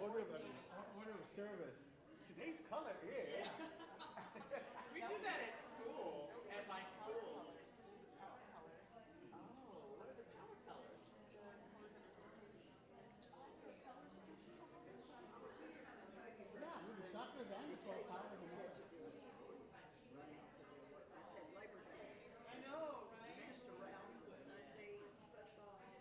order of service. Today's color is. We did that at school, at my school. Yeah, with the chakras and the 12 powers and all. I said Labor Day. I know, right? Messed around with Sunday football. I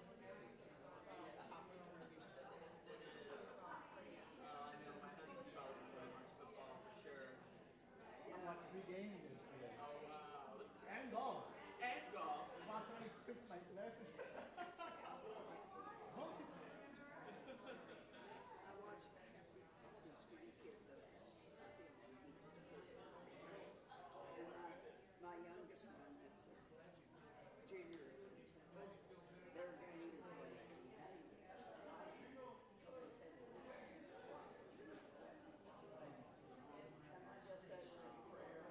know my husband's probably playing much football for sure. I watched 3 games yesterday. Oh wow, let's go. And golf. And golf. About 26 my lessons. Multitask. I watched these grandkids that I have. And my youngest one, that's a junior, their game. And I just said a prayer.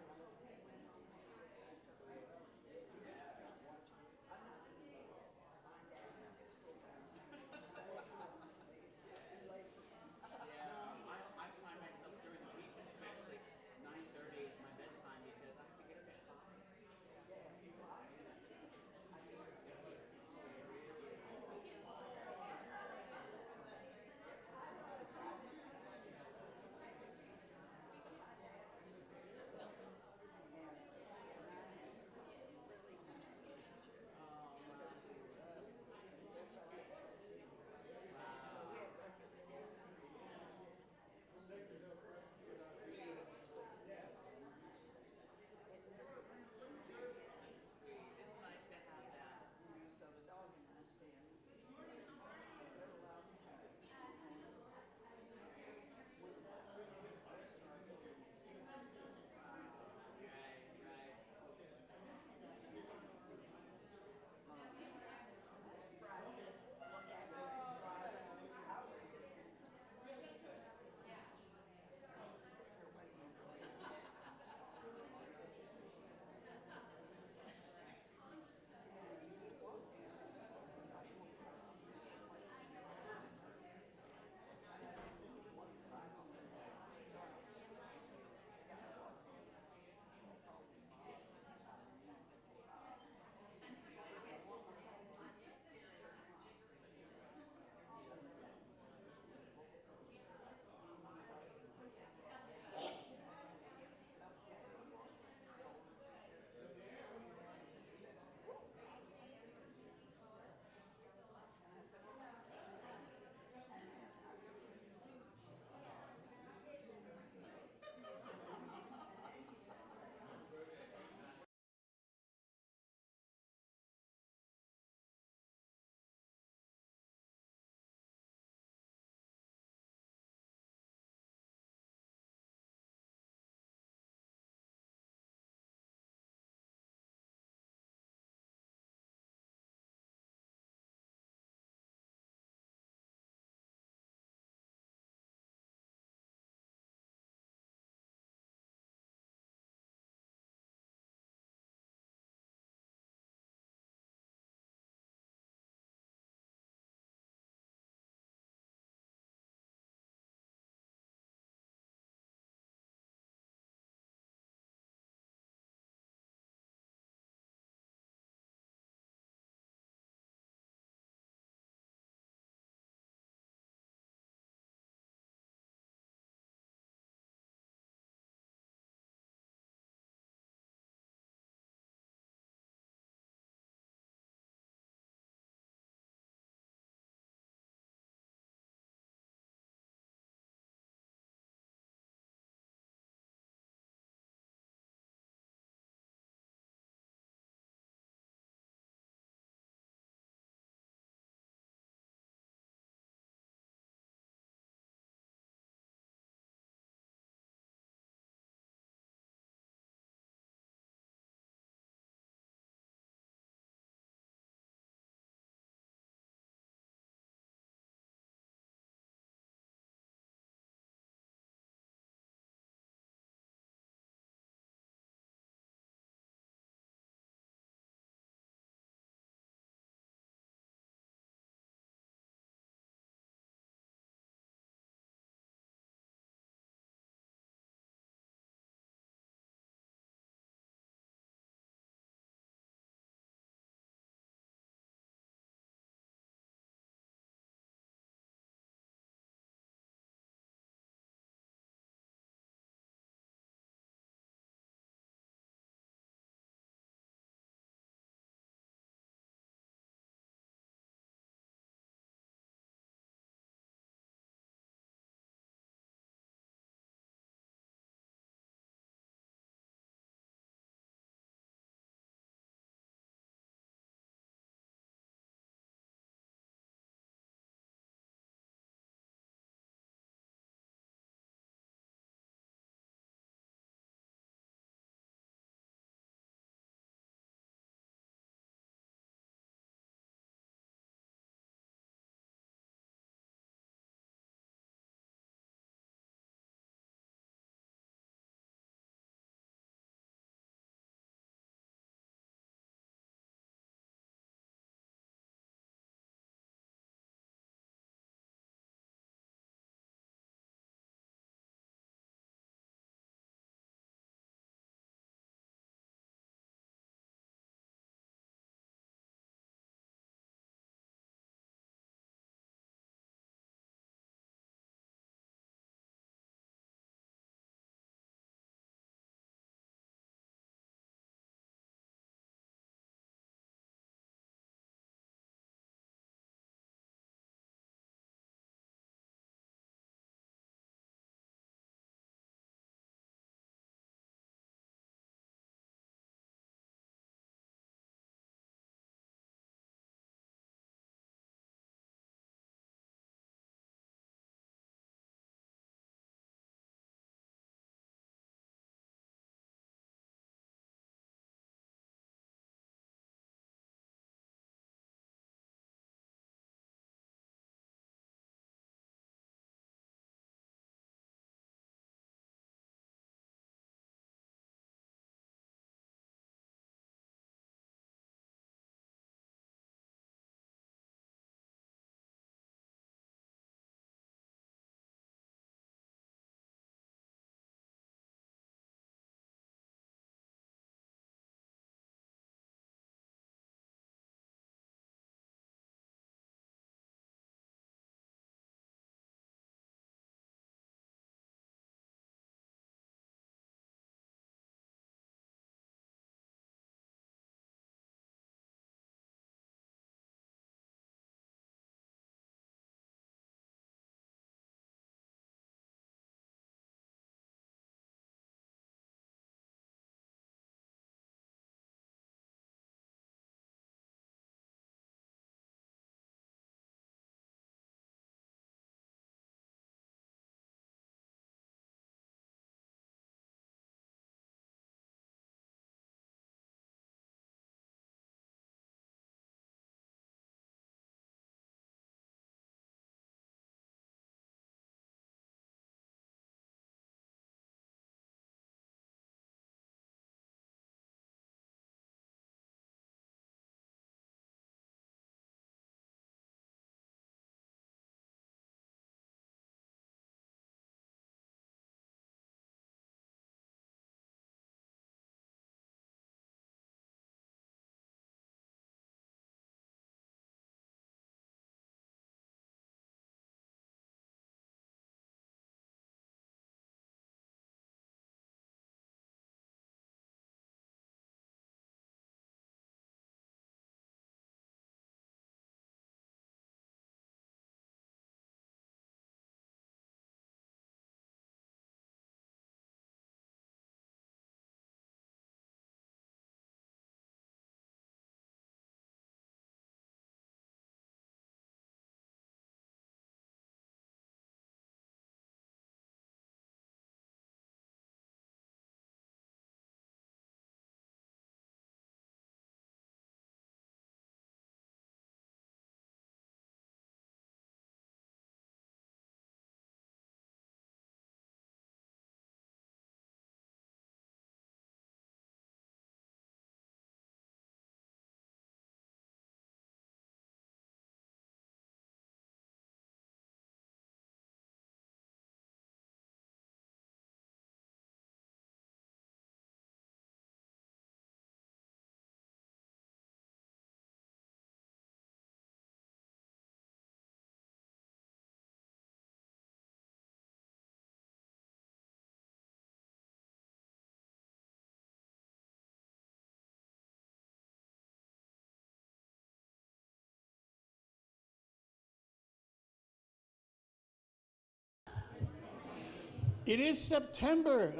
It is September,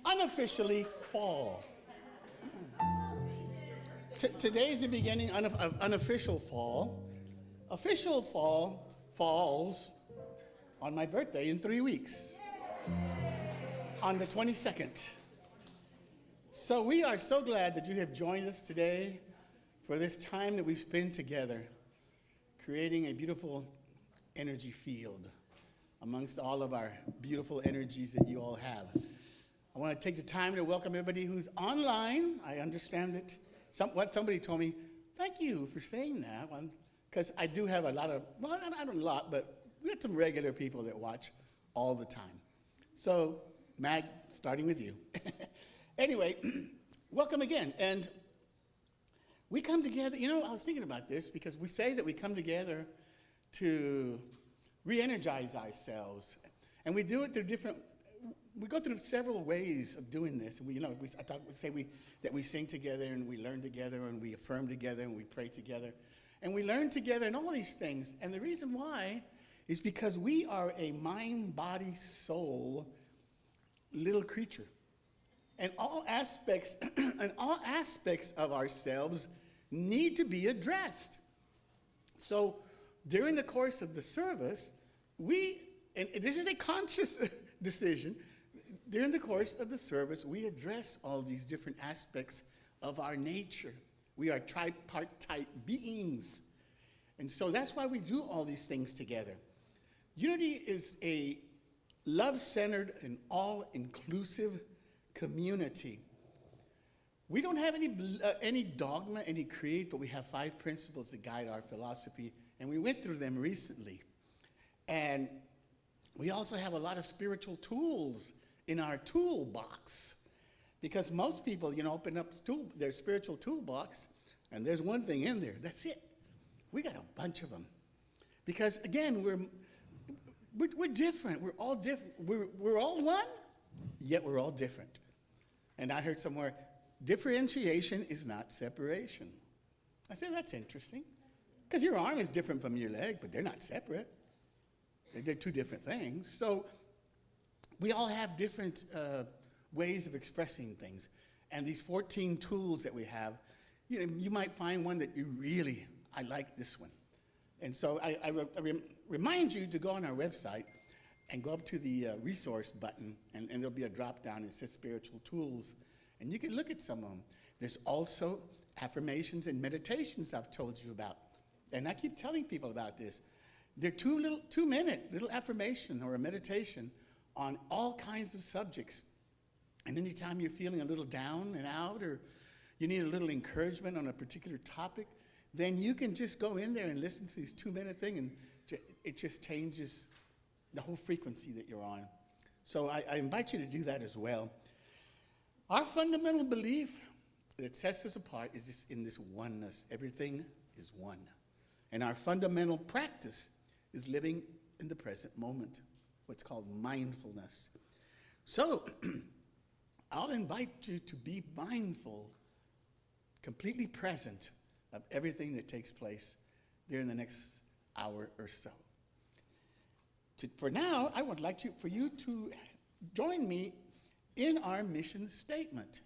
unofficially fall. Today is the beginning of unofficial fall. Official fall falls on my birthday in 3 weeks, on the 22nd. So we are so glad that you have joined us today for this time that we spend together, creating a beautiful energy field amongst all of our beautiful energies that you all have. I want to take the time to welcome everybody who's online. I understand that somebody told me, thank you for saying that, because I do have a lot of, well, I don't a lot, but we have some regular people that watch all the time. So, Mag, starting with you. Anyway, welcome again. And we come together, I was thinking about this because we say that we come together to re-energize ourselves. And we do it through we go through several ways of doing this. That we sing together and we learn together and we affirm together and we pray together. And we learn together and all these things. And the reason why is because we are a mind, body, soul little creature. And all aspects of ourselves need to be addressed. So during the course of the service, and this is a conscious decision, during the course of the service, we address all these different aspects of our nature. We are tripartite beings. And so that's why we do all these things together. Unity is a love-centered and all-inclusive community. We don't have any dogma, any creed, but we have 5 principles that guide our philosophy, and we went through them recently. And we also have a lot of spiritual tools in our toolbox, because most people, open up their spiritual toolbox, and there's one thing in there. That's it. We got a bunch of them, because again, we're different. We're all different. We're all one, yet we're all different. And I heard somewhere, differentiation is not separation. I said, that's interesting, because your arm is different from your leg, but they're not separate. They're 2 different things. So we all have different ways of expressing things. And these 14 tools that we have, you might find one that I like this one. And so I remind you to go on our website and go up to the resource button, and there'll be a drop down that says spiritual tools. And you can look at some of them. There's also affirmations and meditations I've told you about. And I keep telling people about this. They're 2-minute little affirmation or a meditation on all kinds of subjects. And anytime you're feeling a little down and out, or you need a little encouragement on a particular topic, then you can just go in there and listen to this 2-minute thing, and it just changes the whole frequency that you're on. So I invite you to do that as well. Our fundamental belief that sets us apart is in this oneness. Everything is one. And our fundamental practice is living in the present moment, what's called mindfulness. So I'll invite you to be mindful, completely present of everything that takes place during the next hour or so. For now, I would like for you to join me in our mission statement.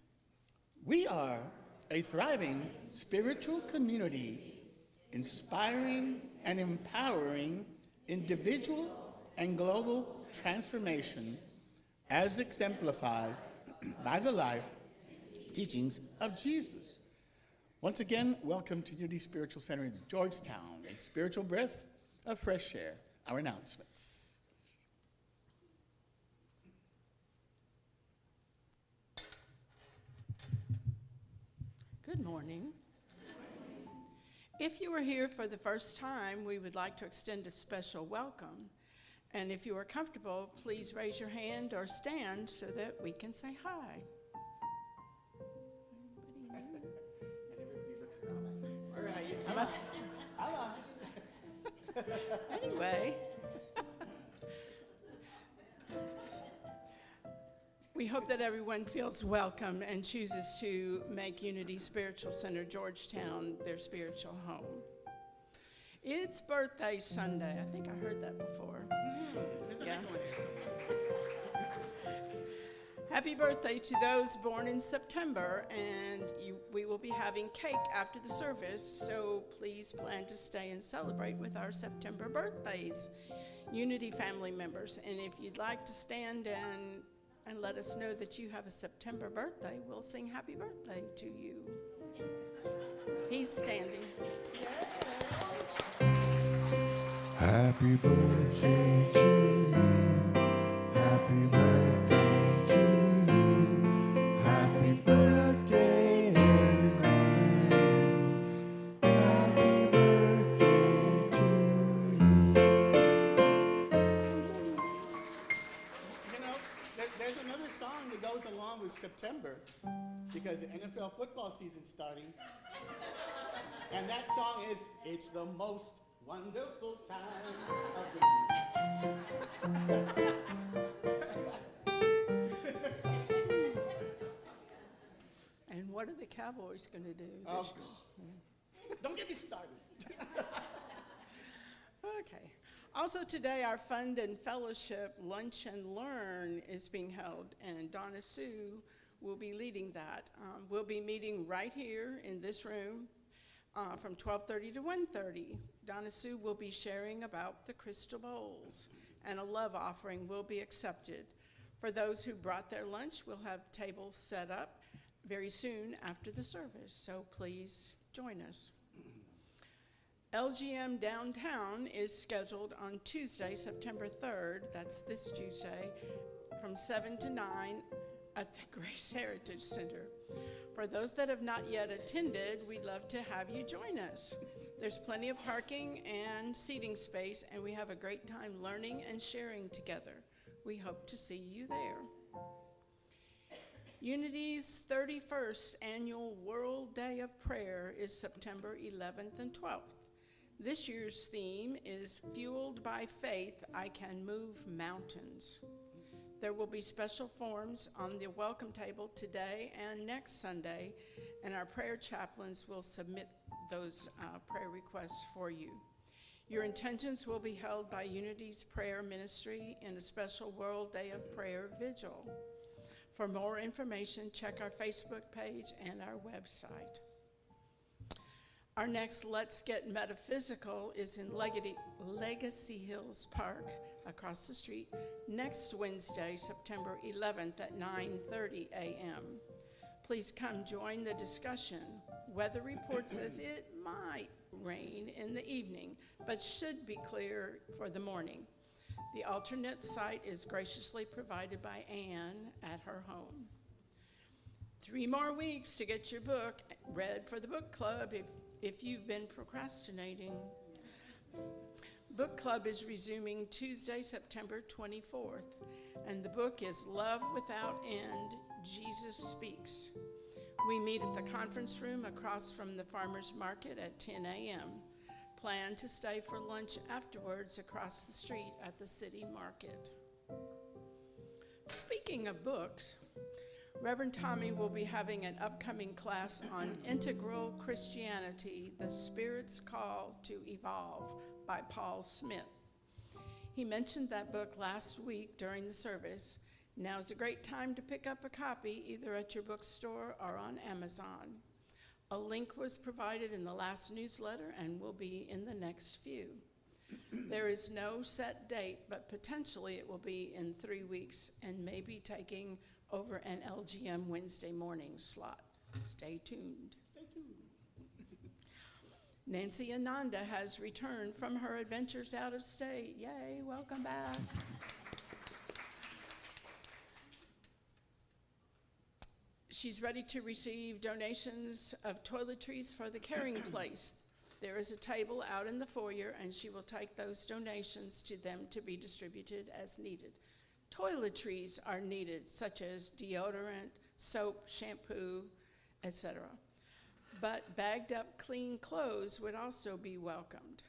We are a thriving spiritual community, inspiring and empowering individual and global transformation as exemplified by the life teachings of Jesus. Once again, welcome to Unity Spiritual Center in Georgetown, a spiritual breath of fresh air. Our announcements. Good morning. If you are here for the first time, we would like to extend a special welcome. And if you are comfortable, please raise your hand or stand so that we can say hi. Anybody Where are you? I must- Hello. Anyway, we hope that everyone feels welcome and chooses to make Unity Spiritual Center Georgetown their spiritual home. It's birthday Sunday. I think I heard that before. There's a Yeah. next one. Happy birthday to those born in September, and we will be having cake after the service, so please plan to stay and celebrate with our September birthdays, Unity family members. And if you'd like to stand and let us know that you have a September birthday, we'll sing happy birthday to you. He's standing. Happy birthday to you. Happy birthday to you. Happy birthday, dear friends. Happy birthday to you. You know, there's another song that goes along with September because the NFL football season's starting. And that song is, "It's the most wonderful time of the year." And what are the Cowboys going to do this Oh, year? don't get me started. Okay. Also today, our Fund and Fellowship Lunch and Learn is being held, and Donna Sue will be leading that. We'll be meeting right here in this room from 12:30 to 1:30. Donna Sue will be sharing about the crystal bowls, and a love offering will be accepted. For those who brought their lunch, we'll have tables set up very soon after the service, so please join us. LGM Downtown is scheduled on Tuesday, September 3rd, that's this Tuesday, from 7 to 9 at the Grace Heritage Center. For those that have not yet attended, we'd love to have you join us. There's plenty of parking and seating space, and we have a great time learning and sharing together. We hope to see you there. Unity's 31st Annual World Day of Prayer is September 11th and 12th. This year's theme is Fueled by Faith, I Can Move Mountains. There will be special forms on the welcome table today and next Sunday, and our prayer chaplains will submit those prayer requests for you. Your intentions will be held by Unity's prayer ministry in a special World Day of Prayer vigil. For more information, check our Facebook page and our website. Our next Let's Get Metaphysical is in Legacy Hills Park across the street next Wednesday, September 11th at 9:30 a.m. Please come join the discussion. Weather report says it might rain in the evening, but should be clear for the morning. The alternate site is graciously provided by Anne at her home. 3 more weeks to get your book read for the book club if you've been procrastinating. Book club is resuming Tuesday, September 24th, and the book is Love Without End, Jesus Speaks. We meet at the conference room across from the farmer's market at 10 a.m. Plan to stay for lunch afterwards across the street at the city market. Speaking of books, Reverend Tommy will be having an upcoming class on Integral Christianity, The Spirit's Call to Evolve by Paul Smith. He mentioned that book last week during the service. Now's a great time to pick up a copy either at your bookstore or on Amazon. A link was provided in the last newsletter and will be in the next few. There is no set date, but potentially it will be in 3 weeks and may be taking over an LGM Wednesday morning slot. Stay tuned. Nancy Ananda has returned from her adventures out of state. Yay, welcome back. She's ready to receive donations of toiletries for the Caring Place. There is a table out in the foyer, and she will take those donations to them to be distributed as needed. Toiletries are needed, such as deodorant, soap, shampoo, etc. But bagged up clean clothes would also be welcomed.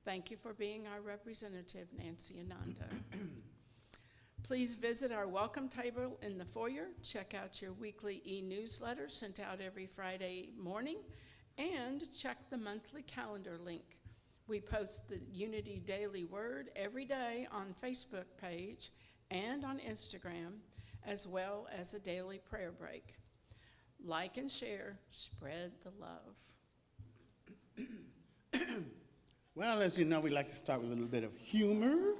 Thank you for being our representative, Nancy Ananda. Please visit our welcome table in the foyer. Check out your weekly e-newsletter sent out every Friday morning, and check the monthly calendar link. We post the Unity Daily Word every day on Facebook page and on Instagram, as well as a daily prayer break. Like and share, spread the love. Well, as you know, we like to start with a little bit of humor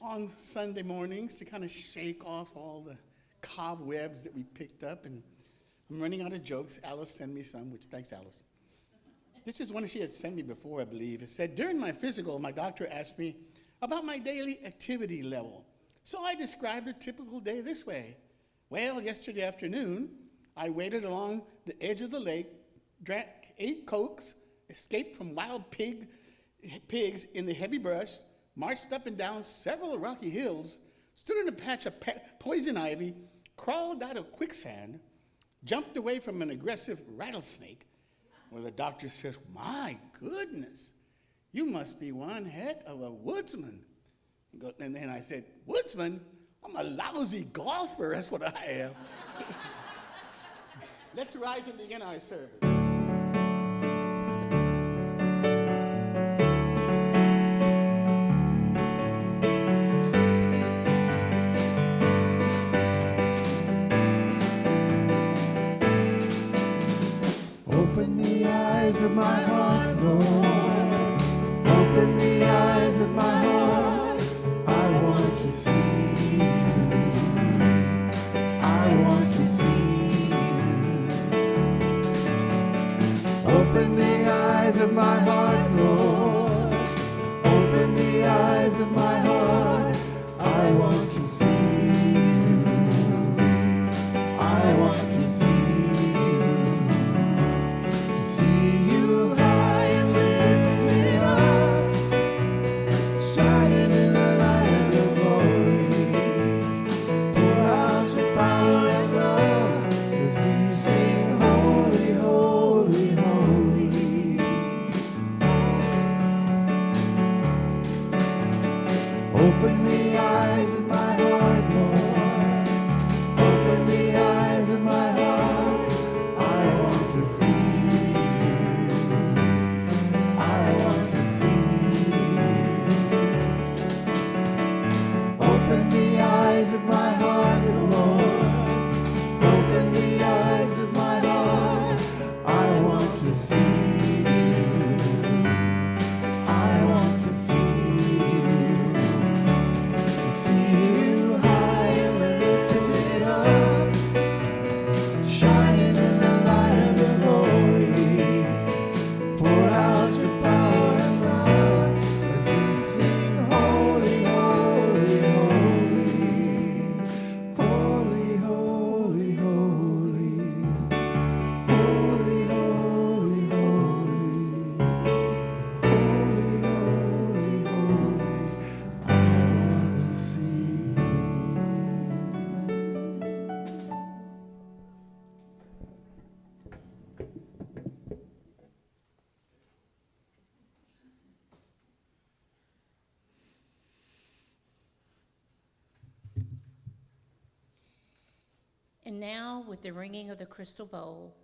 on Sunday mornings to kind of shake off all the cobwebs that we picked up. And I'm running out of jokes. Alice sent me some, which thanks, Alice. This is one she had sent me before, I believe. It said, during my physical, my doctor asked me about my daily activity level. So I described a typical day this way. Well, yesterday afternoon, I waded along the edge of the lake, drank 8 Cokes, escaped from wild pigs in the heavy brush, marched up and down several rocky hills, stood in a patch of poison ivy, crawled out of quicksand, jumped away from an aggressive rattlesnake, where the doctor says, my goodness, you must be one heck of a woodsman. And then I said, woodsman? I'm a lousy golfer, that's what I am. Let's rise and begin our service. Open the eyes of my heart, Lord. Open the eyes of my heart. I want to see you. I want to see you. Open the eyes of my heart, Lord. Open the eyes of my heart. I want to see you. I want to see you high and lifted up, shining in the light of your glory. Pour out your power and love as we sing, holy, holy, holy. Open the eyes of my heart, Lord. Open the eyes of my heart. I want to see you. I want to see you. Open the eyes of my heart, Lord. Open the eyes of my heart. I want to see you. I want to see you. See you high and lifted up, shining in the light of your glory. Pour out your power and love as we sing, holy, holy, holy. Holy, holy, holy. Holy, holy, holy. Holy, holy, holy. I want to see you. And now, with the ringing of the crystal bowl,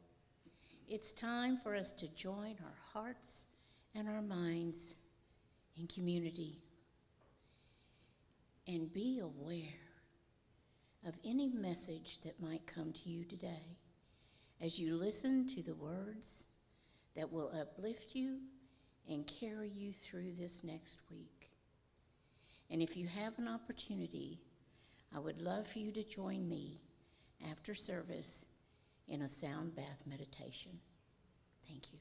it's time for us to join our hearts and our minds in community and be aware of any message that might come to you today as you listen to the words that will uplift you and carry you through this next week. And if you have an opportunity, I would love for you to join me after service in a sound bath meditation. Thank you.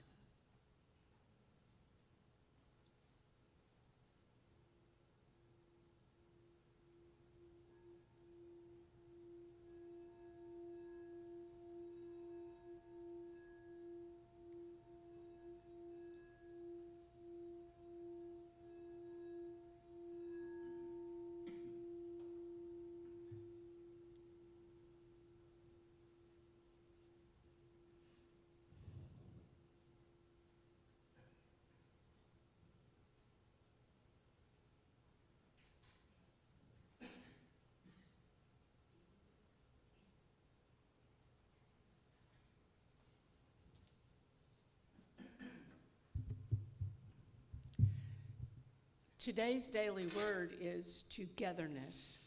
Today's daily word is togetherness.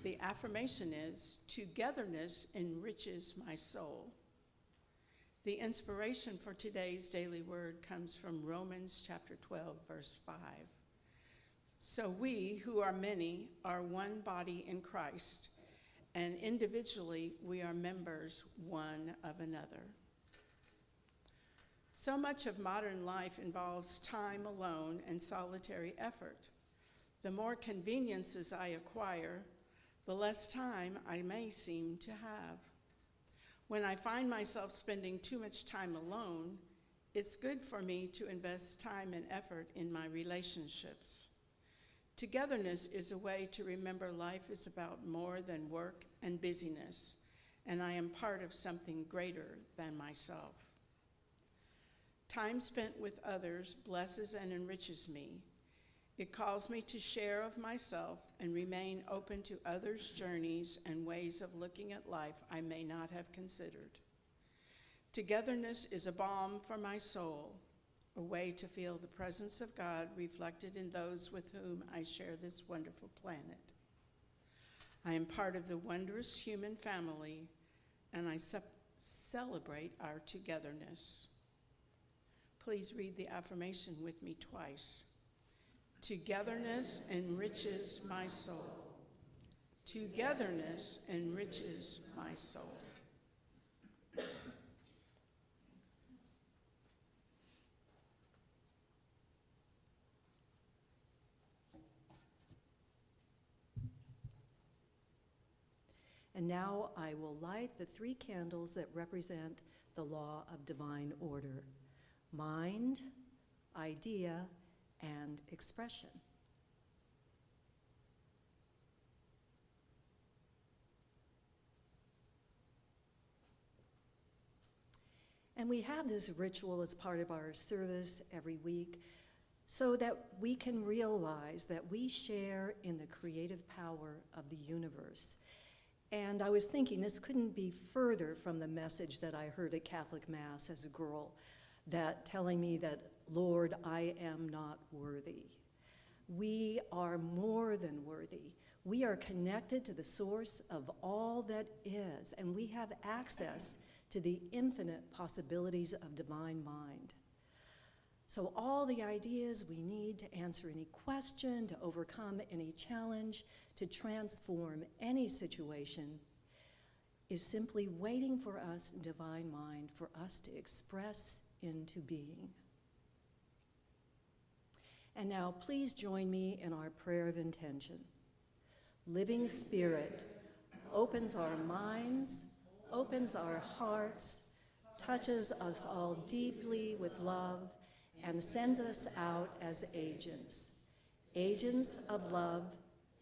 The affirmation is, togetherness enriches my soul. The inspiration for today's daily word comes from Romans chapter 12, verse 5. So we, who are many, are one body in Christ, and individually we are members one of another. So much of modern life involves time alone and solitary effort. The more conveniences I acquire, the less time I may seem to have. When I find myself spending too much time alone, it's good for me to invest time and effort in my relationships. Togetherness is a way to remember life is about more than work and busyness, and I am part of something greater than myself. Time spent with others blesses and enriches me. It calls me to share of myself and remain open to others' journeys and ways of looking at life I may not have considered. Togetherness is a balm for my soul, a way to feel the presence of God reflected in those with whom I share this wonderful planet. I am part of the wondrous human family, and I celebrate our togetherness. Please read the affirmation with me twice. Togetherness enriches my soul. Togetherness enriches my soul. And now I will light the 3 candles that represent the law of divine order: mind, idea, and expression. And we have this ritual as part of our service every week so that we can realize that we share in the creative power of the universe. And I was thinking this couldn't be further from the message that I heard at Catholic Mass as a girl, that telling me that, Lord, I am not worthy. We are more than worthy. We are connected to the source of all that is, and we have access to the infinite possibilities of divine mind. So all the ideas we need to answer any question, to overcome any challenge, to transform any situation is simply waiting for us in divine mind, for us to express into being. And now please join me in our prayer of intention. Living Spirit opens our minds, opens our hearts, touches us all deeply with love, and sends us out as agents. Agents of love,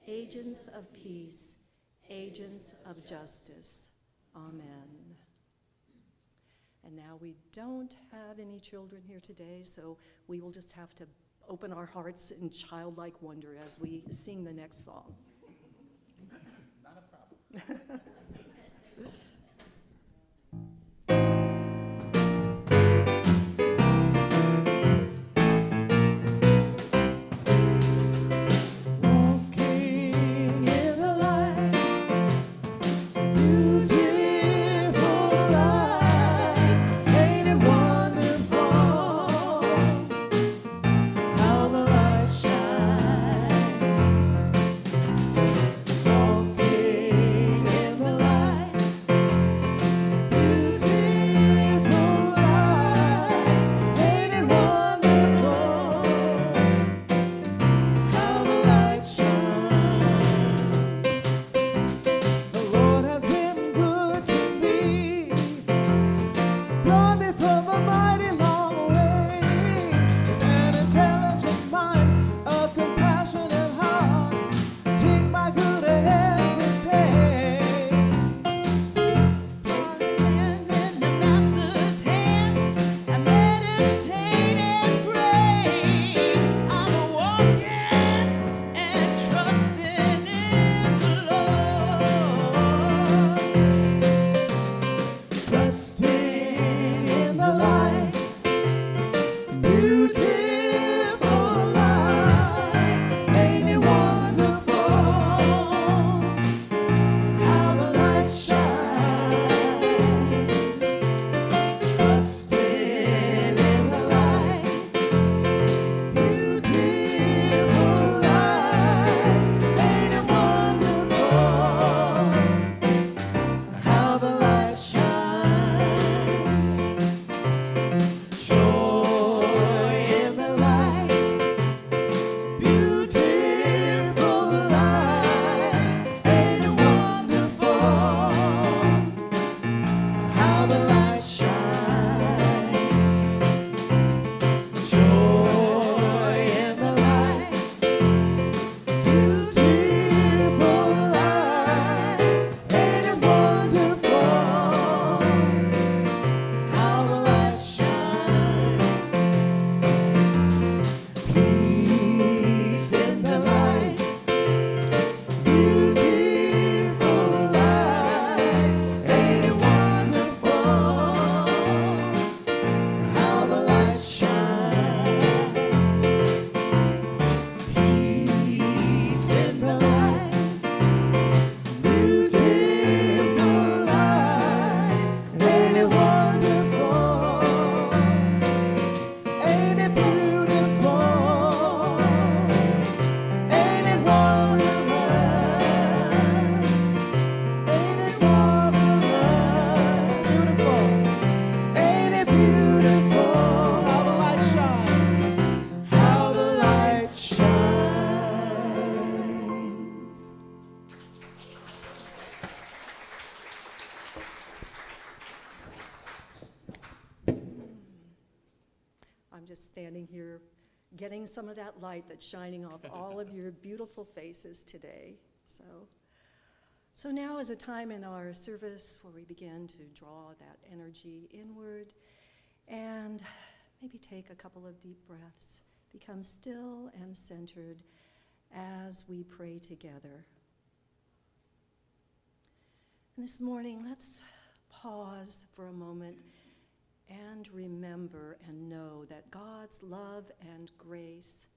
agents of peace, agents of justice. Amen. And now we don't have any children here today, so we will just have to open our hearts in childlike wonder as we sing the next song. Not a problem. Walking in the light, beautiful light, ain't it wonderful how the light shines? just standing here getting some of that light that's shining off all of your beautiful faces today. So now is a time in our service where we begin to draw that energy inward and maybe take a couple of deep breaths, become still and centered as we pray together. And this morning, let's pause for a moment and remember and know that God's love and grace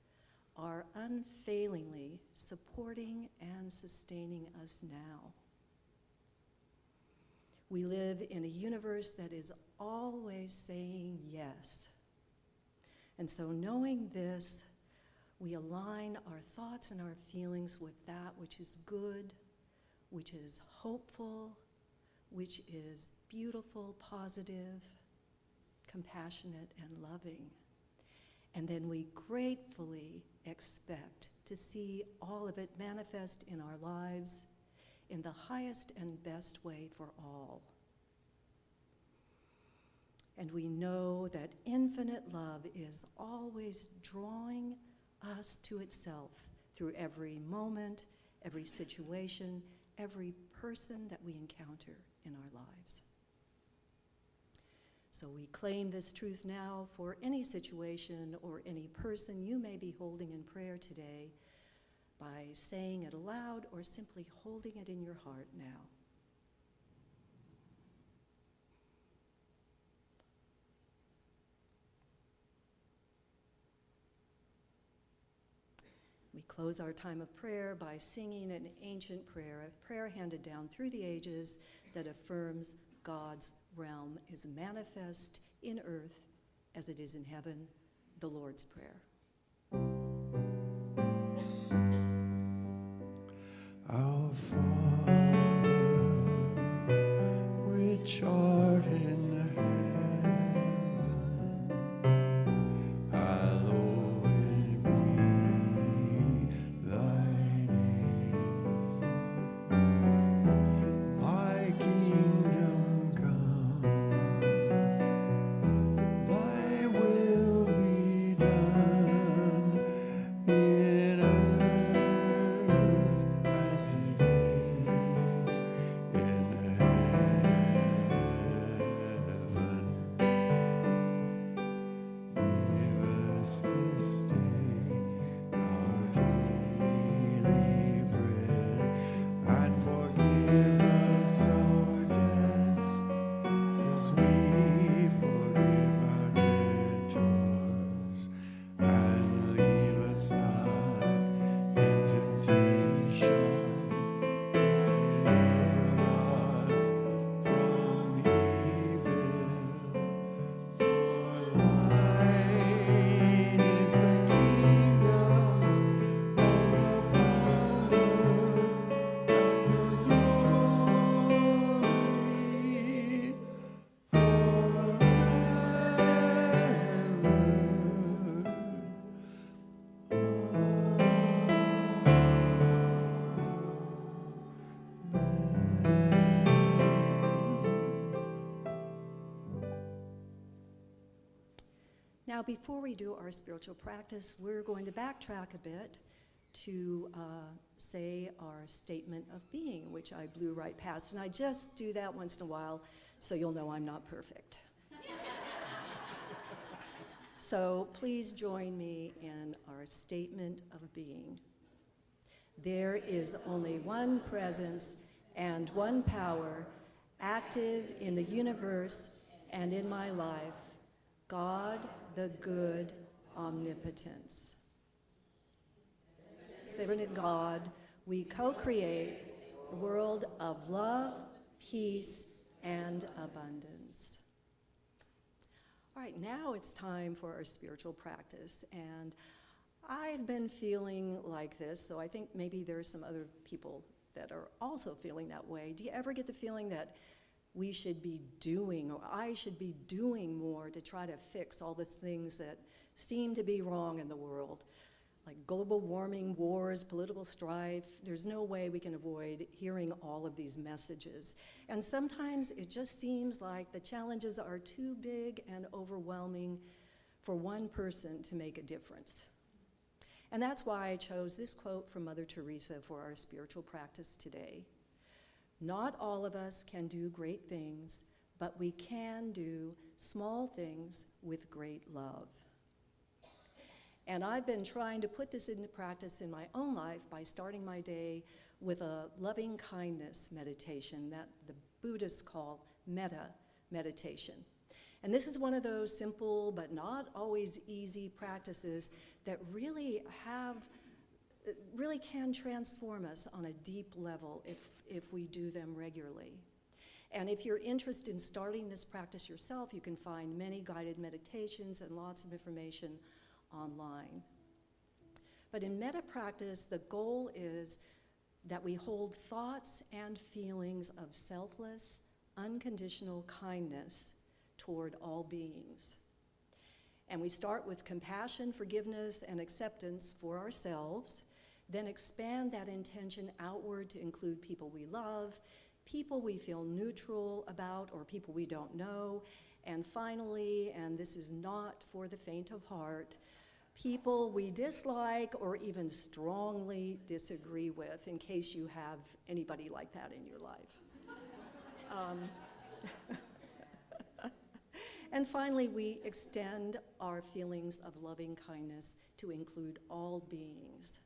are unfailingly supporting and sustaining us now. We live in a universe that is always saying yes. And so knowing this, we align our thoughts and our feelings with that which is good, which is hopeful, which is beautiful, positive, compassionate, and loving. And then we gratefully expect to see all of it manifest in our lives in the highest and best way for all. And we know that infinite love is always drawing us to itself through every moment, every situation, every person that we encounter in our lives. So we claim this truth now for any situation or any person you may be holding in prayer today by saying it aloud or simply holding it in your heart now. We close our time of prayer by singing an ancient prayer, a prayer handed down through the ages that affirms God's realm is manifest in earth as it is in heaven, the Lord's Prayer. Our Father, which art in heaven, hallowed be thy name. Thy kingdom come, thy will be done in earth as it is in heaven. Give us this day our daily bread, and forgive us our debts as we forgive our debtors. And lead us not into temptation, deliver us from evil. For thine is the kingdom and the power and the glory Now, before we do our spiritual practice, we're going to backtrack a bit to say our statement of being, which I blew right past. And I just do that once in a while so you'll know I'm not perfect. So please join me in our statement of being. There is only one presence and one power active in the universe and in my life, God, the good omnipotence. Separate God, we co-create a world of love, peace, and abundance. All right, now it's time for our spiritual practice, and I've been feeling like this, so I think maybe there's some other people that are also feeling that way. Do you ever get the feeling that we should be doing, or I should be doing more to try to fix all the things that seem to be wrong in the world? Like global warming, wars, political strife. There's no way we can avoid hearing all of these messages. And sometimes it just seems like the challenges are too big and overwhelming for one person to make a difference. And that's why I chose this quote from Mother Teresa for our spiritual practice today. Not all of us can do great things, but we can do small things with great love. And I've been trying to put this into practice in my own life by starting my day with a loving kindness meditation that the Buddhists call metta meditation. And this is one of those simple but not always easy practices that really can transform us on a deep level if we do them regularly. And if you're interested in starting this practice yourself, you can find many guided meditations and lots of information online. But in metta practice, the goal is that we hold thoughts and feelings of selfless, unconditional kindness toward all beings. And we start with compassion, forgiveness, and acceptance for ourselves, then expand that intention outward to include people we love, people we feel neutral about, or people we don't know, and finally, and this is not for the faint of heart, people we dislike or even strongly disagree with, in case you have anybody like that in your life. And finally, we extend our feelings of loving kindness to include all beings.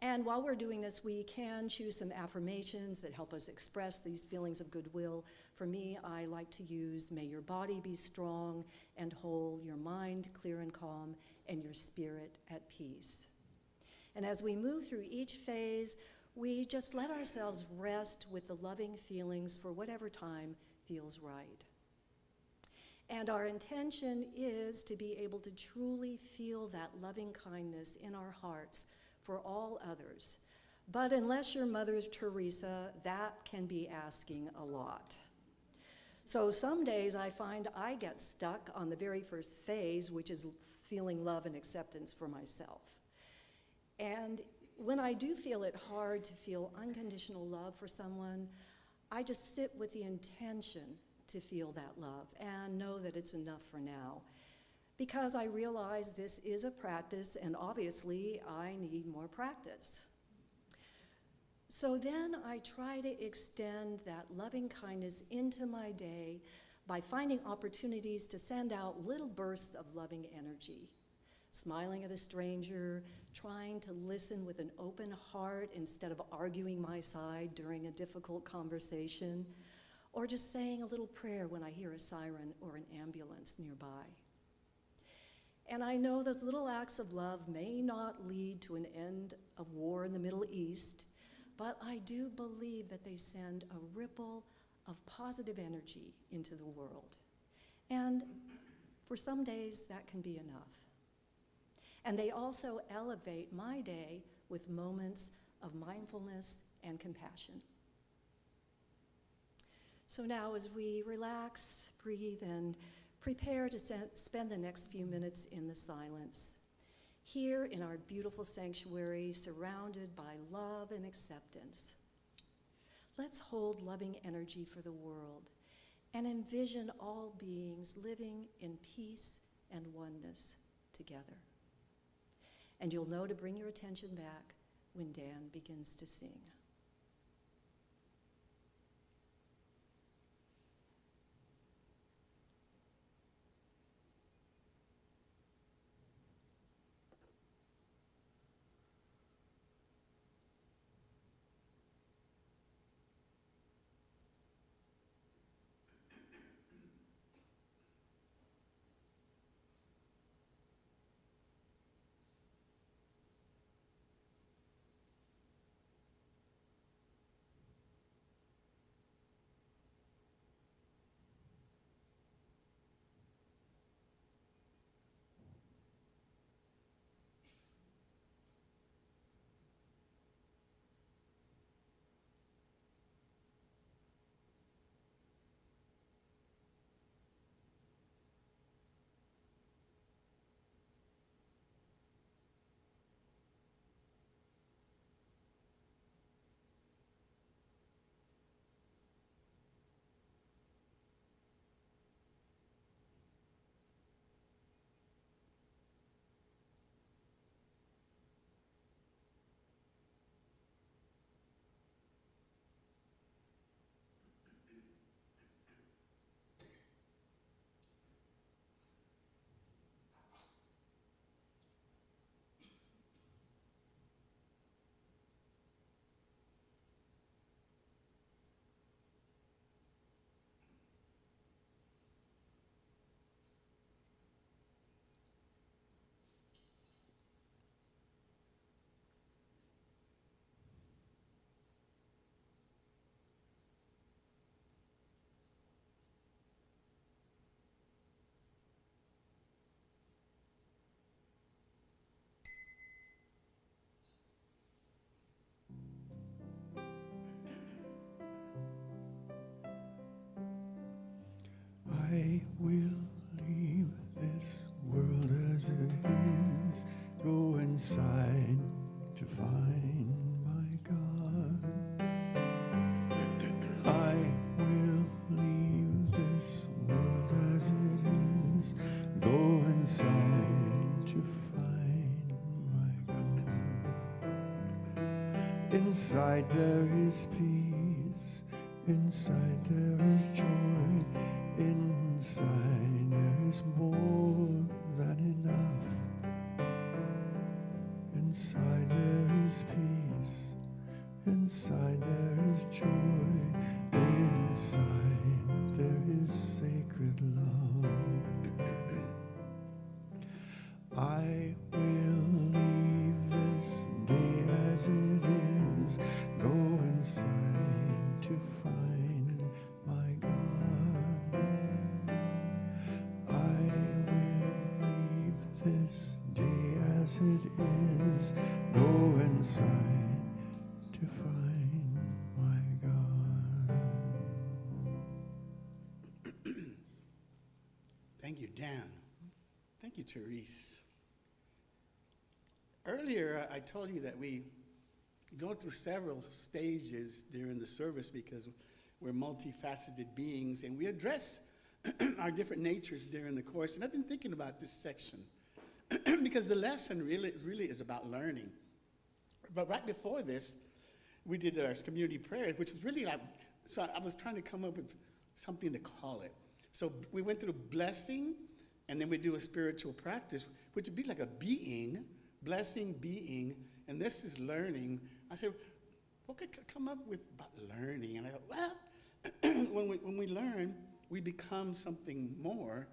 And while we're doing this, we can choose some affirmations that help us express these feelings of goodwill. For me, I like to use, may your body be strong and whole, your mind clear and calm, and your spirit at peace. And as we move through each phase, we just let ourselves rest with the loving feelings for whatever time feels right. And our intention is to be able to truly feel that loving kindness in our hearts for all others. But unless you're Mother Teresa, that can be asking a lot. So some days I find I get stuck on the very first phase, which is feeling love and acceptance for myself. And when I do feel it hard to feel unconditional love for someone, I just sit with the intention to feel that love and know that it's enough for now. Because I realize this is a practice, and obviously I need more practice. So then I try to extend that loving kindness into my day by finding opportunities to send out little bursts of loving energy. Smiling at a stranger, trying to listen with an open heart instead of arguing my side during a difficult conversation, or just saying a little prayer when I hear a siren or an ambulance nearby. And I know those little acts of love may not lead to an end of war in the Middle East, but I do believe that they send a ripple of positive energy into the world. And for some days, that can be enough. And they also elevate my day with moments of mindfulness and compassion. So now as we relax, breathe, and prepare to spend the next few minutes in the silence, here in our beautiful sanctuary, surrounded by love and acceptance, let's hold loving energy for the world and envision all beings living in peace and oneness together. And you'll know to bring your attention back when Dan begins to sing. Inside there is peace, inside there is joy, inside there is more than enough. Inside there is peace, inside there is joy, inside there is sacred love. I will leave this day as it is, go inside to find my God. I will leave this day as it is, go inside to find my God. Thank you, Dan. Thank you, Therese. Earlier, I told you that we go through several stages during the service because we're multifaceted beings, and we address our different natures during the course. And I've been thinking about this section because the lesson really is about learning. But right before this, we did our community prayer, which was really like, so I was trying to come up with something to call it. So we went through blessing, and then we do a spiritual practice, which would be like a being, blessing, being, and this is learning. I said, what could come up with about learning? And I thought, well, when we learn, we become something more.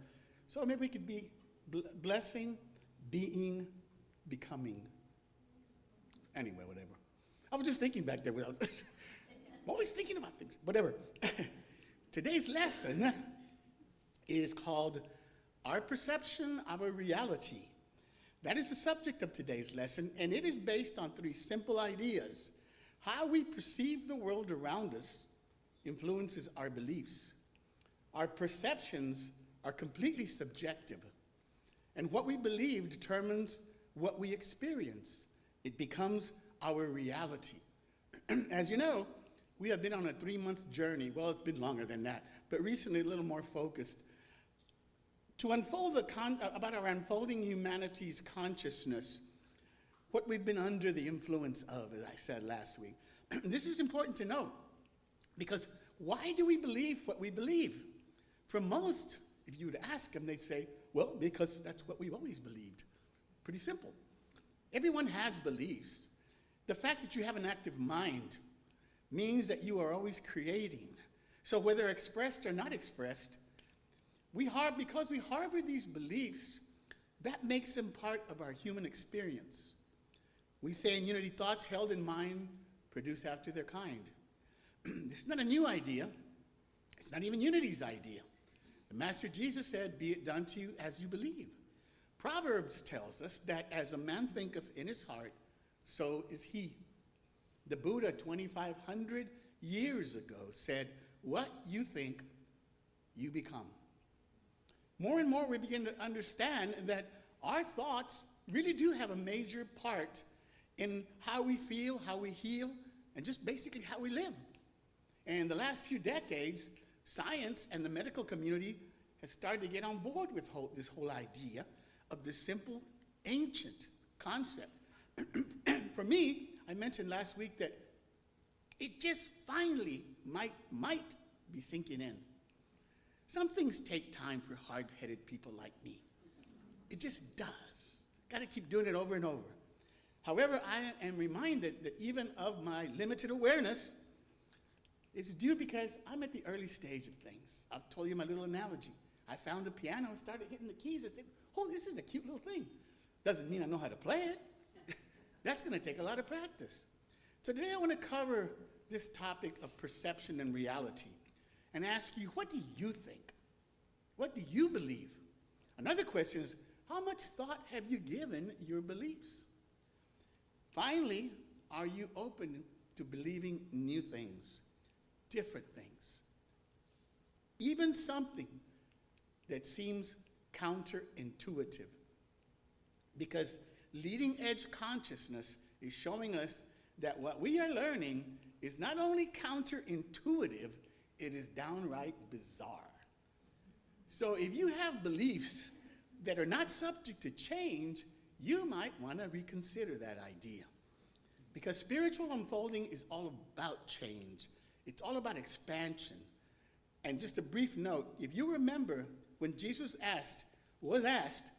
So maybe we could be blessing, being, becoming. Anyway, whatever. I was just thinking back there. I'm always thinking about things. Whatever. Today's lesson is called Our Perception, Our Reality. That is the subject of today's lesson, and it is based on three simple ideas. How we perceive the world around us influences our beliefs. Our perceptions are completely subjective, and what we believe determines what we experience. It becomes our reality. As you know, we have been on a 3-month journey. Well, it's been longer than that, but recently a little more focused to unfold about our unfolding humanity's consciousness, what we've been under the influence of, as I said last week. This is important to know, because why do we believe what we believe? For most, if you would ask them, they'd say, well, because that's what we've always believed. Pretty simple. Everyone has beliefs. The fact that you have an active mind means that you are always creating. So whether expressed or not expressed, because we harbor these beliefs, that makes them part of our human experience. We say in Unity, thoughts held in mind produce after their kind. This is not a new idea. It's not even Unity's idea. The Master Jesus said, be it done to you as you believe. Proverbs tells us that as a man thinketh in his heart, so is he. The Buddha 2,500 years ago said, what you think, you become. More and more we begin to understand that our thoughts really do have a major part in how we feel, how we heal, and just basically how we live. And the last few decades, science and the medical community has started to get on board with this whole idea of this simple, ancient concept. For me, I mentioned last week that it just finally might be sinking in. Some things take time for hard-headed people like me. It just does. Got to keep doing it over and over. However, I am reminded that even of my limited awareness, it's due because I'm at the early stage of things. I've told you my little analogy. I found the piano and started hitting the keys and said, oh, this is a cute little thing. Doesn't mean I know how to play it. That's going to take a lot of practice. So today I want to cover this topic of perception and reality and ask you, what do you think? What do you believe? Another question is, how much thought have you given your beliefs? Finally, are you open to believing new things, different things? Even something that seems counterintuitive. Because leading edge consciousness is showing us that what we are learning is not only counterintuitive, it is downright bizarre. So if you have beliefs that are not subject to change, you might want to reconsider that idea. Because spiritual unfolding is all about change. It's all about expansion. And just a brief note, if you remember when Jesus was asked,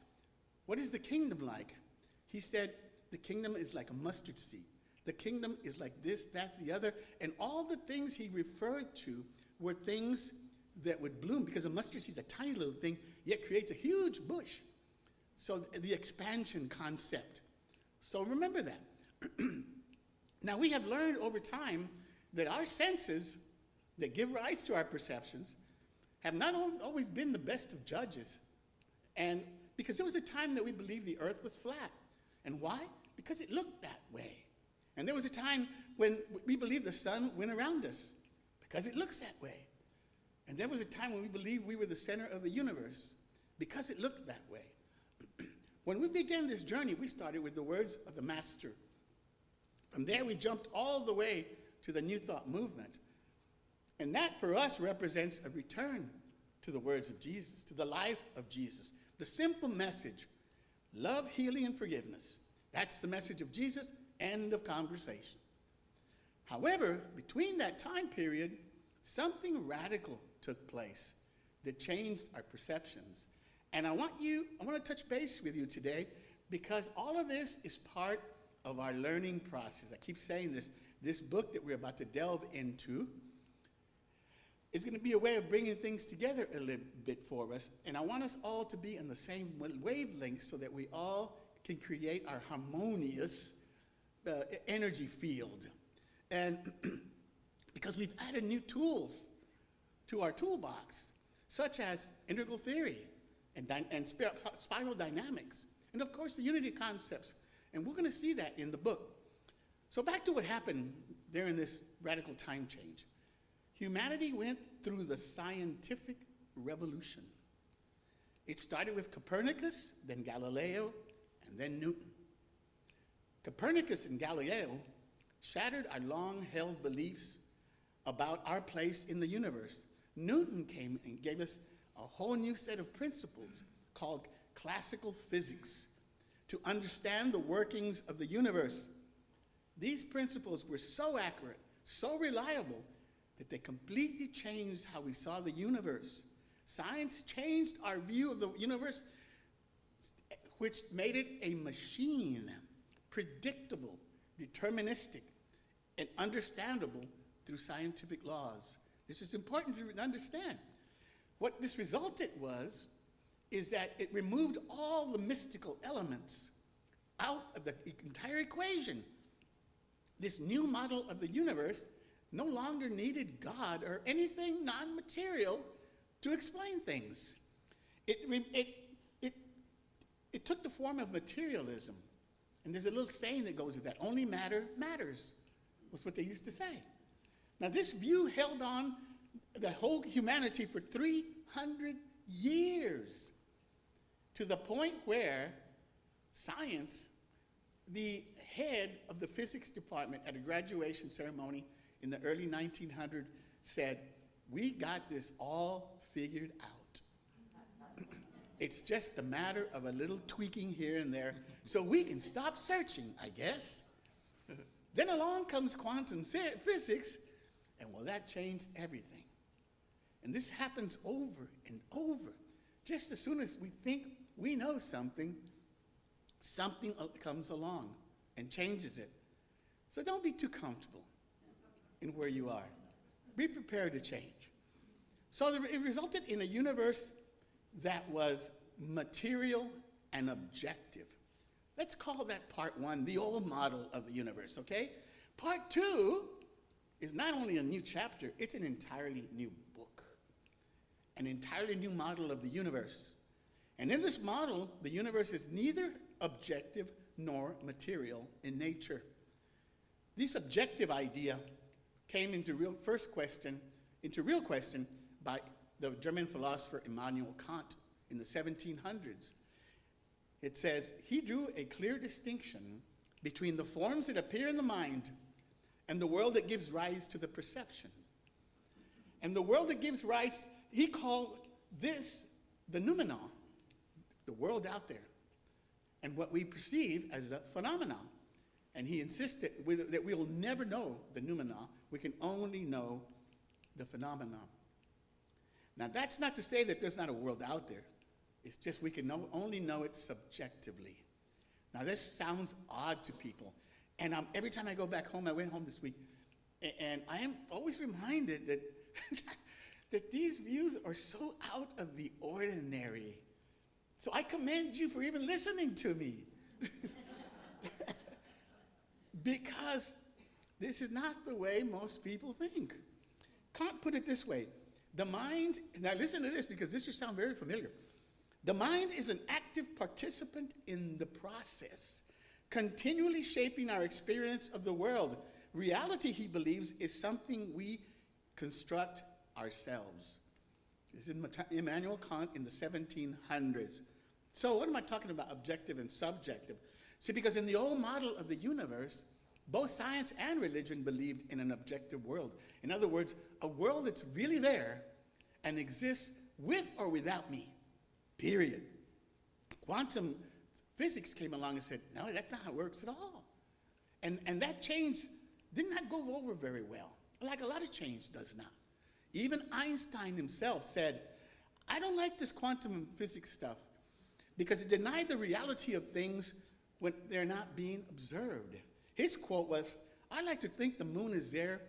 what is the kingdom like? He said, the kingdom is like a mustard seed. The kingdom is like this, that, the other. And all the things he referred to were things that would bloom, because a mustard seed is a tiny little thing, yet creates a huge bush. So the expansion concept. So remember that. Now, we have learned over time that our senses that give rise to our perceptions have not always been the best of judges. And because there was a time that we believed the earth was flat. And why? Because it looked that way. And there was a time when we believed the sun went around us, because it looks that way. And there was a time when we believed we were the center of the universe, because it looked that way. When we began this journey, we started with the words of the Master. From there, we jumped all the way to the New Thought movement. And that, for us, represents a return to the words of Jesus, to the life of Jesus. The simple message, love, healing, and forgiveness. That's the message of Jesus, end of conversation. However, between that time period, something radical took place that changed our perceptions. And I want to touch base with you today, because all of this is part of our learning process. I keep saying this. This book that we're about to delve into is going to be a way of bringing things together a little bit for us. And I want us all to be in the same wavelength so that we all can create our harmonious energy field. And because we've added new tools to our toolbox, such as integral theory and spiral dynamics, and of course the unity concepts. And we're going to see that in the book. So back to what happened during this radical time change. Humanity went through the scientific revolution. It started with Copernicus, then Galileo, and then Newton. Copernicus and Galileo shattered our long-held beliefs about our place in the universe. Newton came and gave us a whole new set of principles called classical physics to understand the workings of the universe. These principles were so accurate, so reliable, that they completely changed how we saw the universe. Science changed our view of the universe, which made it a machine, predictable, deterministic, and understandable through scientific laws. This is important to understand. What this resulted is that it removed all the mystical elements out of the entire equation. This new model of the universe no longer needed God or anything non-material to explain things. It took the form of materialism. And there's a little saying that goes with that, only matter matters, was what they used to say. Now this view held on the whole humanity for 300 years, to the point where science, the head of the physics department at a graduation ceremony in the early 1900s said, "We got this all figured out. It's just a matter of a little tweaking here and there, so we can stop searching, I guess." Then along comes quantum physics, and well, that changed everything. And this happens over and over. Just as soon as we think we know something, something comes along and changes it. So don't be too comfortable in where you are. Be prepared to change. So it resulted in a universe that was material and objective. Let's call that part one, the old model of the universe, okay? Part two is not only a new chapter, it's an entirely new book, an entirely new model of the universe. And in this model, the universe is neither objective nor material in nature. This objective idea came into real question by the German philosopher Immanuel Kant in the 1700s. It says, he drew a clear distinction between the forms that appear in the mind and the world that gives rise to the perception. And the world that gives rise, he called this the noumenon, the world out there, and what we perceive as a phenomenon. And he insisted that we will never know the noumena. We can only know the phenomenon. Now, that's not to say that there's not a world out there. It's just we can only know it subjectively. Now, this sounds odd to people. And every time I go back home, I went home this week, and I am always reminded that, that these views are so out of the ordinary. So I commend you for even listening to me. Because this is not the way most people think. Kant put it this way. The mind, now listen to this because this should sound very familiar. The mind is an active participant in the process, continually shaping our experience of the world. Reality, he believes, is something we construct ourselves. This is Immanuel Kant in the 1700s. So what am I talking about, objective and subjective? See, because in the old model of the universe, both science and religion believed in an objective world. In other words, a world that's really there and exists with or without me, period. Quantum physics came along and said, no, that's not how it works at all. And that change did not go over very well, like a lot of change does not. Even Einstein himself said, I don't like this quantum physics stuff because it denied the reality of things when they're not being observed. His quote was, I like to think the moon is there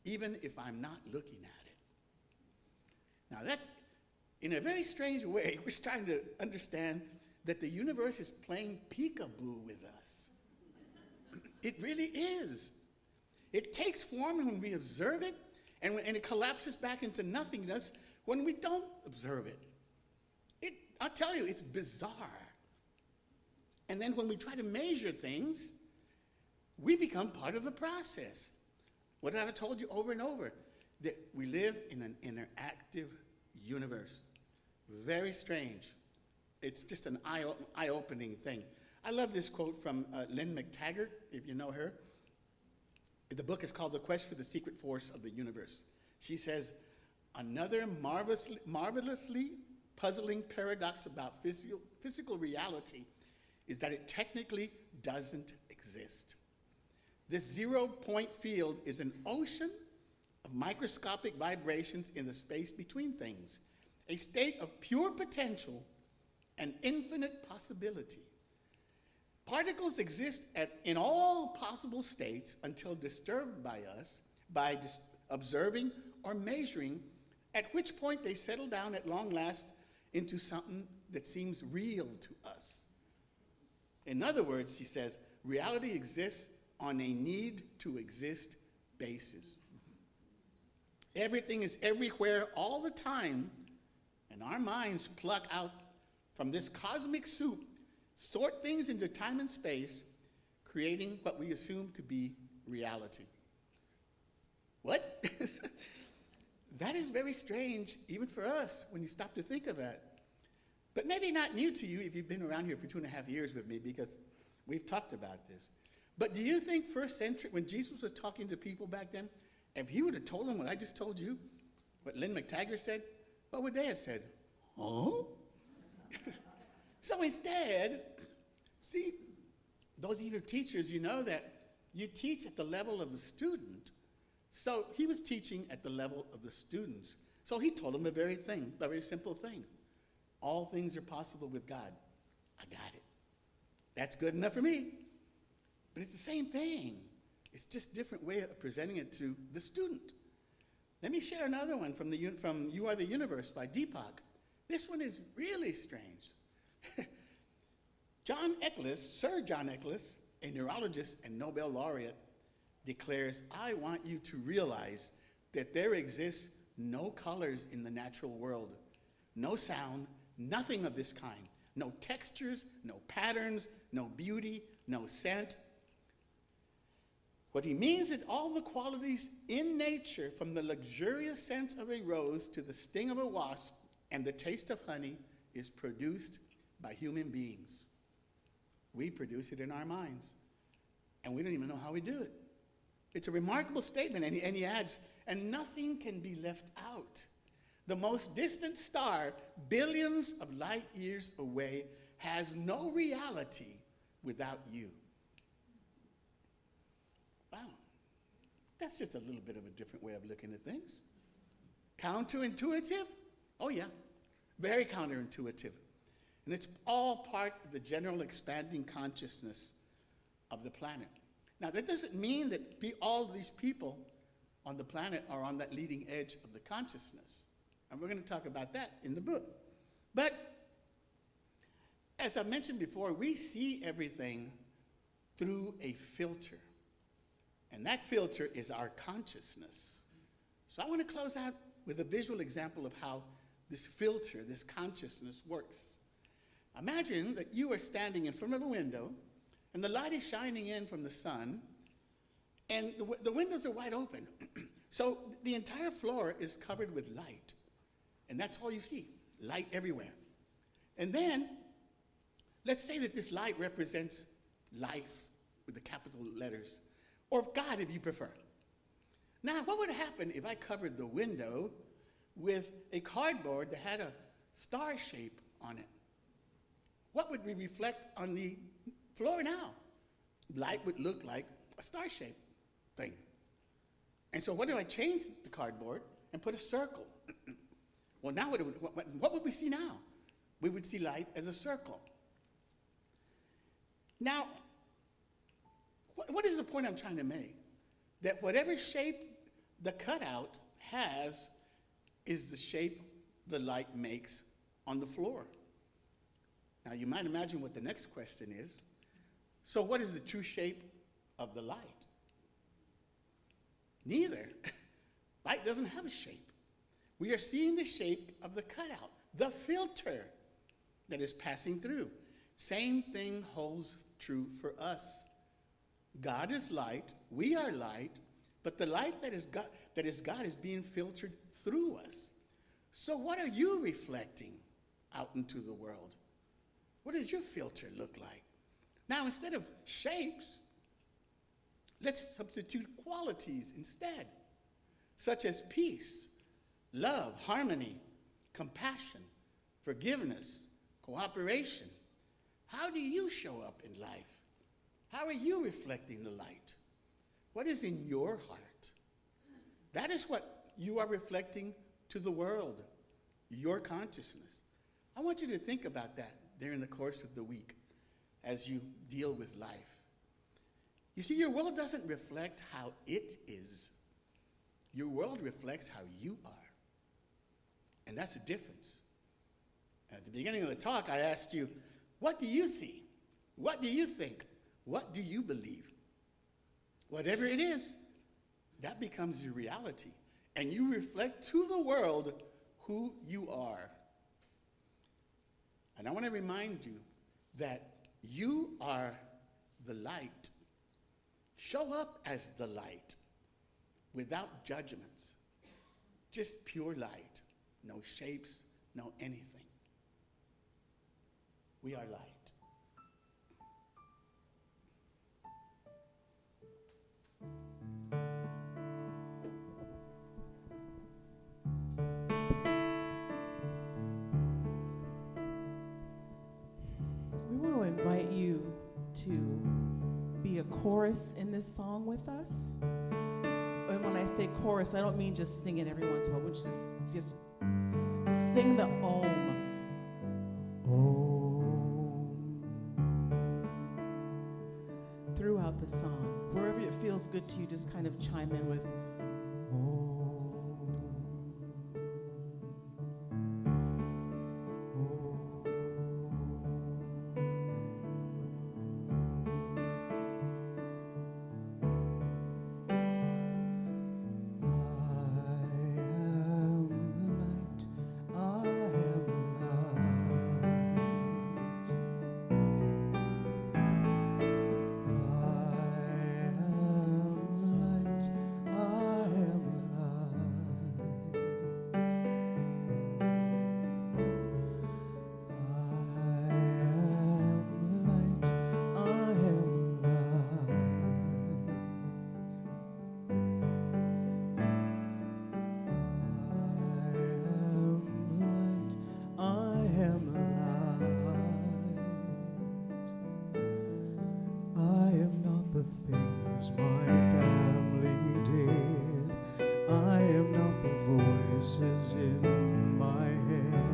even if I'm not looking at it. Now that, in a very strange way, we're starting to understand that the universe is playing peekaboo with us. It really is. It takes form when we observe it, and it collapses back into nothingness when we don't observe it. I'll tell you, it's bizarre. And then when we try to measure things, we become part of the process. What have I told you over and over? That we live in an interactive universe. Very strange. It's just an eye-opening thing. I love this quote from Lynn McTaggart, if you know her. The book is called The Quest for the Secret Force of the Universe. She says, another marvelously puzzling paradox about physical reality is that it technically doesn't exist. This zero-point field is an ocean of microscopic vibrations in the space between things, a state of pure potential and infinite possibility. Particles exist in all possible states until disturbed by us, by observing or measuring, at which point they settle down at long last into something that seems real to us. In other words, she says, reality exists on a need-to-exist basis. Everything is everywhere all the time, and our minds pluck out from this cosmic soup, sort things into time and space, creating what we assume to be reality. What? That is very strange, even for us, when you stop to think of that. But maybe not new to you if you've been around here for 2.5 years with me, because we've talked about this. But do you think first century, when Jesus was talking to people back then, if he would have told them what I just told you, what Lynn McTaggart said, what would they have said? Huh? So instead, see, those of you teachers, you know that you teach at the level of the student. So he was teaching at the level of the students. So he told them a very simple thing. All things are possible with God. I got it. That's good enough for me. But it's the same thing. It's just a different way of presenting it to the student. Let me share another one from You Are the Universe by Deepak. This one is really strange. Sir John Eccles, a neurologist and Nobel laureate, declares, I want you to realize that there exists no colors in the natural world, no sound, nothing of this kind, no textures, no patterns, no beauty, no scent. What he means is that all the qualities in nature, from the luxurious scent of a rose to the sting of a wasp and the taste of honey, is produced by human beings. We produce it in our minds, and we don't even know how we do it. It's a remarkable statement, and he adds, and nothing can be left out. The most distant star, billions of light years away, has no reality without you. That's just a little bit of a different way of looking at things. Counterintuitive? Oh, yeah. Very counterintuitive. And it's all part of the general expanding consciousness of the planet. Now, that doesn't mean that all of these people on the planet are on that leading edge of the consciousness. And we're going to talk about that in the book. But as I mentioned before, we see everything through a filter. And that filter is our consciousness. So I want to close out with a visual example of how this filter, this consciousness works. Imagine that you are standing in front of a window, and the light is shining in from the sun, and the windows are wide open. So the entire floor is covered with light, and that's all you see, light everywhere. And then, let's say that this light represents life with the capital letters, or God if you prefer. Now, what would happen if I covered the window with a cardboard that had a star shape on it? What would we reflect on the floor now? Light would look like a star-shaped thing. And so what if I change the cardboard and put a circle? Well, now what would we see now? We would see light as a circle. Now, what is the point I'm trying to make? That whatever shape the cutout has is the shape the light makes on the floor. Now, you might imagine what the next question is. So what is the true shape of the light? Neither. Light doesn't have a shape. We are seeing the shape of the cutout, the filter that is passing through. Same thing holds true for us. God is light, we are light, but the light that is God is being filtered through us. So what are you reflecting out into the world? What does your filter look like? Now, instead of shapes, let's substitute qualities instead, such as peace, love, harmony, compassion, forgiveness, cooperation. How do you show up in life? How are you reflecting the light? What is in your heart? That is what you are reflecting to the world, your consciousness. I want you to think about that during the course of the week as you deal with life. You see, your world doesn't reflect how it is. Your world reflects how you are. And that's the difference. At the beginning of the talk, I asked you, what do you see? What do you think? What do you believe? Whatever it is, that becomes your reality. And you reflect to the world who you are. And I want to remind you that you are the light. Show up as the light without judgments. Just pure light. No shapes, no anything. We are light. We want to invite you to be a chorus in this song with us. And when I say chorus, I don't mean just sing it every once in a while. I want you to just sing the Om. Throughout the song. Wherever it feels good to you, just kind of chime in with I pieces in my head.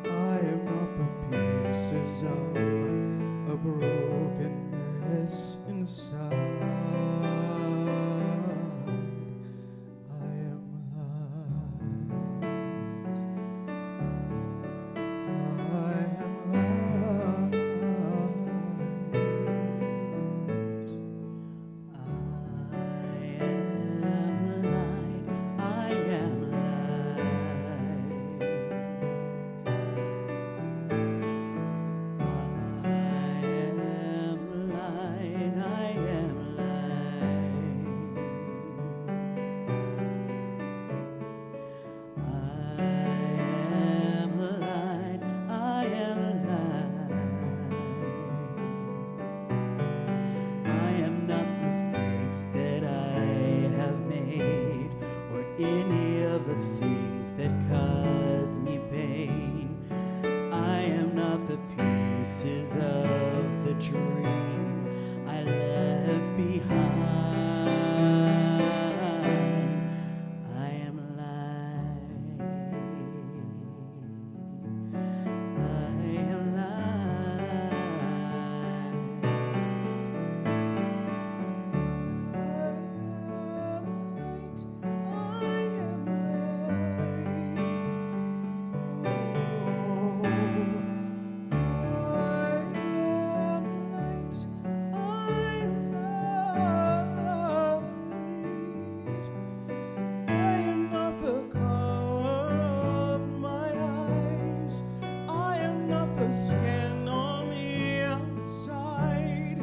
I am not the pieces of a brokenness inside. I am light. I am light. I am not mistakes that I have made, or any of the things that caused me pain. I am not the pieces of the dream I left behind. I am light. I am light. Skin on the outside.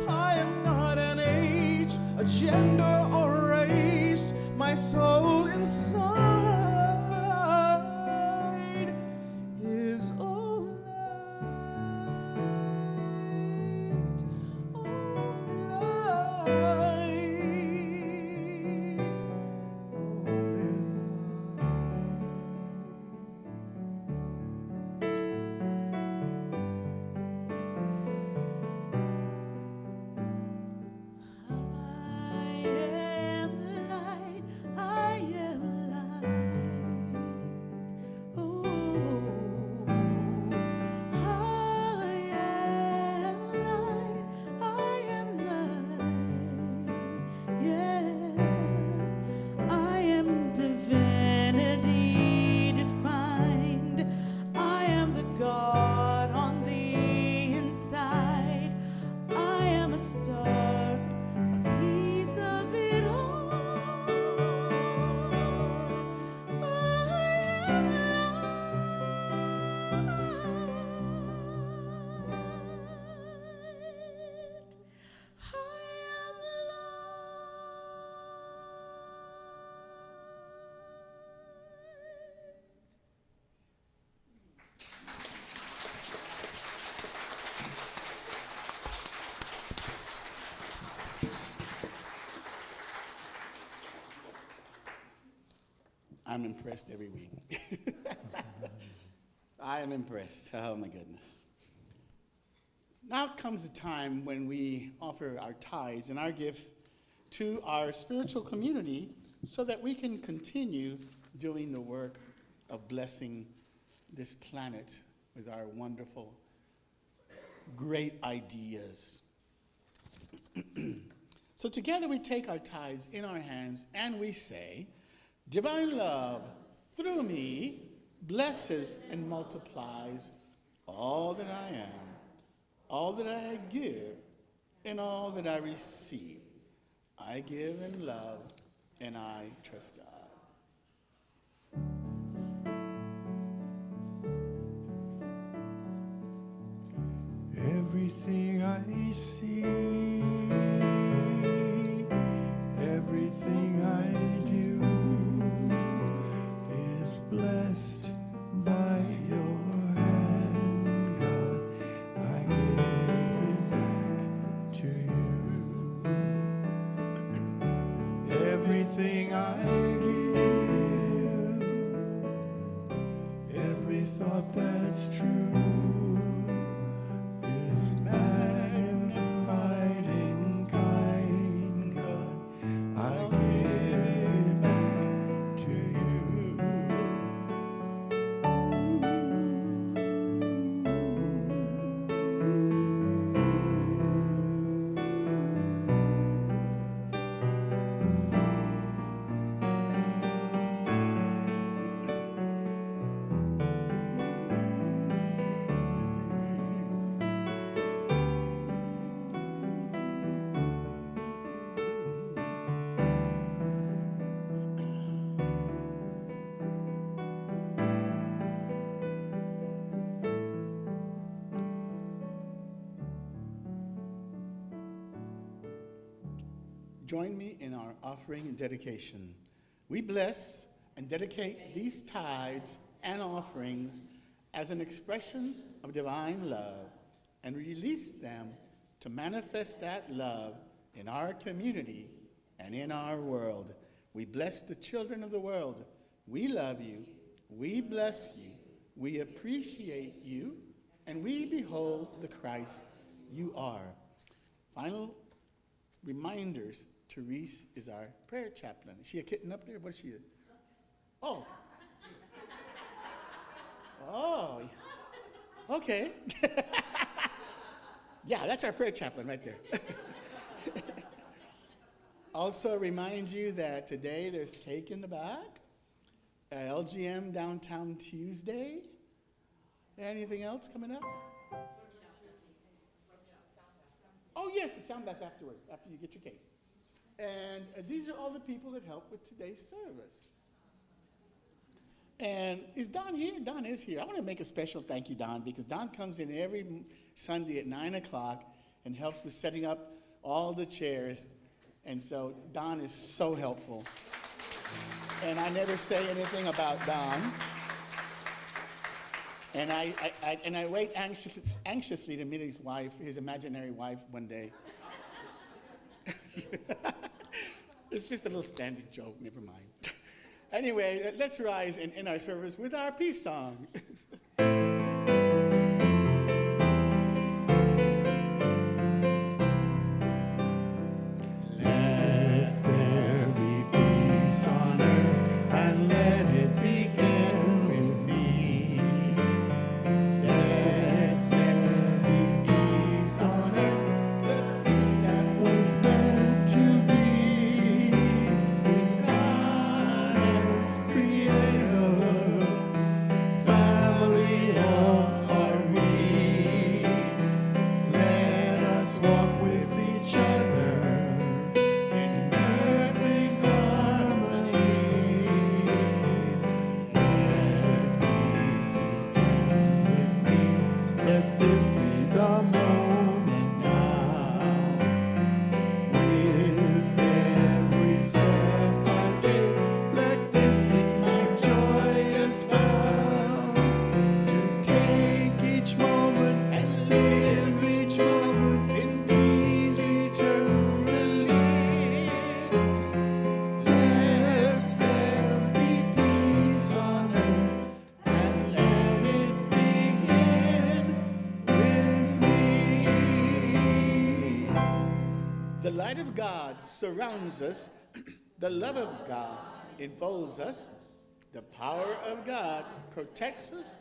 I am not an age, a gender, or race. My soul inside is all light, all light, only God on the inside. I am a star, a piece of it all. I am light. I am I'm impressed every week. I am impressed. Oh my goodness. Now comes the time when we offer our tithes and our gifts to our spiritual community so that we can continue doing the work of blessing this planet with our wonderful, great ideas. So together we take our tithes in our hands and we say, divine love through me blesses and multiplies all that I am, all that I give, and all that I receive. I give in love, and I trust God. everything I see, everything I do is blessed by your hand, God. I give it back to you. Everything I give, every thought that's true is magnified in kind, God. I give it back to you. join me in our offering and dedication. We bless and dedicate these tithes and offerings as an expression of divine love and release them to manifest that love in our community and in our world. We bless the children of the world. We love you. We bless you. We appreciate you. And we behold the Christ you are. Final reminders. Therese is our prayer chaplain. Is she a kitten up there? What's she? Oh. Oh. Okay. Yeah, that's our prayer chaplain right there. Also remind you that today there's cake in the back. LGM Downtown Tuesday. Anything else coming up? Oh, yes, the sound bath afterwards, after you get your cake. And these are all the people that help with today's service. And is Don here? Don is here. I want to make a special thank you, Don, because Don comes in every Sunday at 9 o'clock and helps with setting up all the chairs. And so Don is so helpful. And I never say anything about Don. And I wait anxiously to meet his wife, his imaginary wife, one day. It's just a little standing joke, never mind. Anyway, let's rise in our service with our peace song. Let there be peace on earth, and let it begin with me. Let there be peace on earth, the peace that was meant to be with God as Creator. Family all are we. Let us walk with each other in perfect harmony. Let peace begin with me. Let this be the moment now. With every step I take, let this be my joyous vow. To take each moment and live each moment in peace eternally. Let there be peace on earth, and let it begin with me. The light of God surrounds us. The love of God enfolds us. The power of God protects us.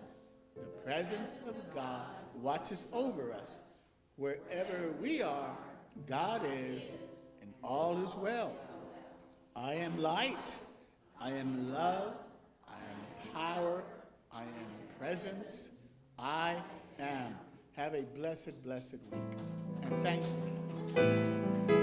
The presence of God watches over us. Wherever we are, God is, and all is well. I am light. I am love. I am power. I am presence. I am. Have a blessed, blessed week. And thank you.